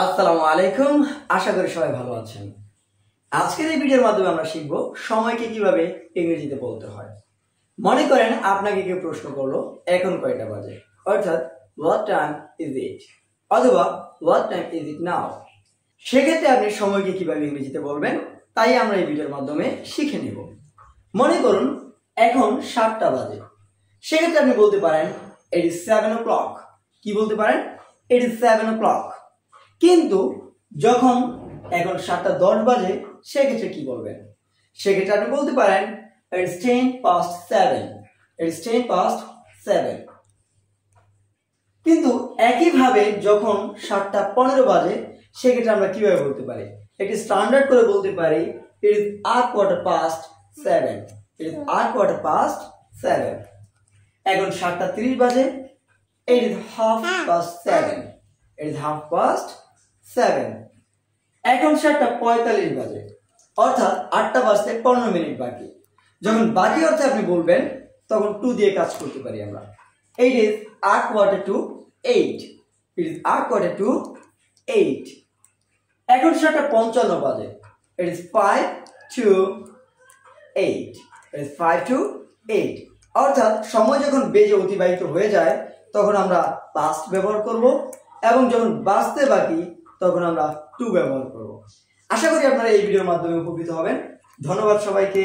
আসসালামু আলাইকুম। আশা করি সবাই ভালো আছেন। আজকের এই ভিডিওর মাধ্যমে আমরা শিখব সময়কে কিভাবে ইংরেজিতে বলতে হয়। মনে করেন আপনাকে কেউ প্রশ্ন করলো এখন কয়টা বাজে, অর্থাৎ হোয়াট টাইম ইজ ইট, অথবা হোয়াট টাইম ইজ ইট নাও। সেক্ষেত্রে আপনি সময়কে কিভাবে ইংরেজিতে বলবেন তাই আমরা এই ভিডিওর মাধ্যমে শিখে নেব। মনে করুন এখন 7টা বাজে, সেক্ষেত্রে আপনি বলতে পারেন ইট ইজ 7 o'clock। কি বলতে পারেন? It is 7 o'clock। কিন্তু যখন এখন 7:10 বাজে সেক্ষেত্রে কি বলবেন? সেক্ষেত্রে আপনি বলতে পারেন ইটস 7:10। ইটস 7:10। কিন্তু একইভাবে যখন 7:15 বাজে সেক্ষেত্রে আমরা কিভাবে বলতে পারি? এটি স্ট্যান্ডার্ড করে বলতে পারি ইট ইজ 7:15। It is 7:15। এখন 7:30 বাজে, ইট ইজ 7:30। It is 7:30। এখন 7:45 বাজে, অর্থাৎ 8টা বাজতে 15 মিনিট বাকি। যখন বাকি অর্থে আপনি বলবেন তখন টু দিয়ে কাজ করতে পারি আমরা। It is 7:45। It is 7:45। এখন 7:55 বাজে, it is 5 to 8। It is 5 to 8। অর্থাৎ সময় যখন বেজে অতিবাহিত হয়ে যায় তখন আমরা পাস্ট ব্যবহার করব, এবং যখন বাজতে বাকি তখন আমরা টু ব্যবহার করব। আশা করি আপনারা এই ভিডিওর মাধ্যমে উপকৃত হবেন। ধন্যবাদ সবাইকে।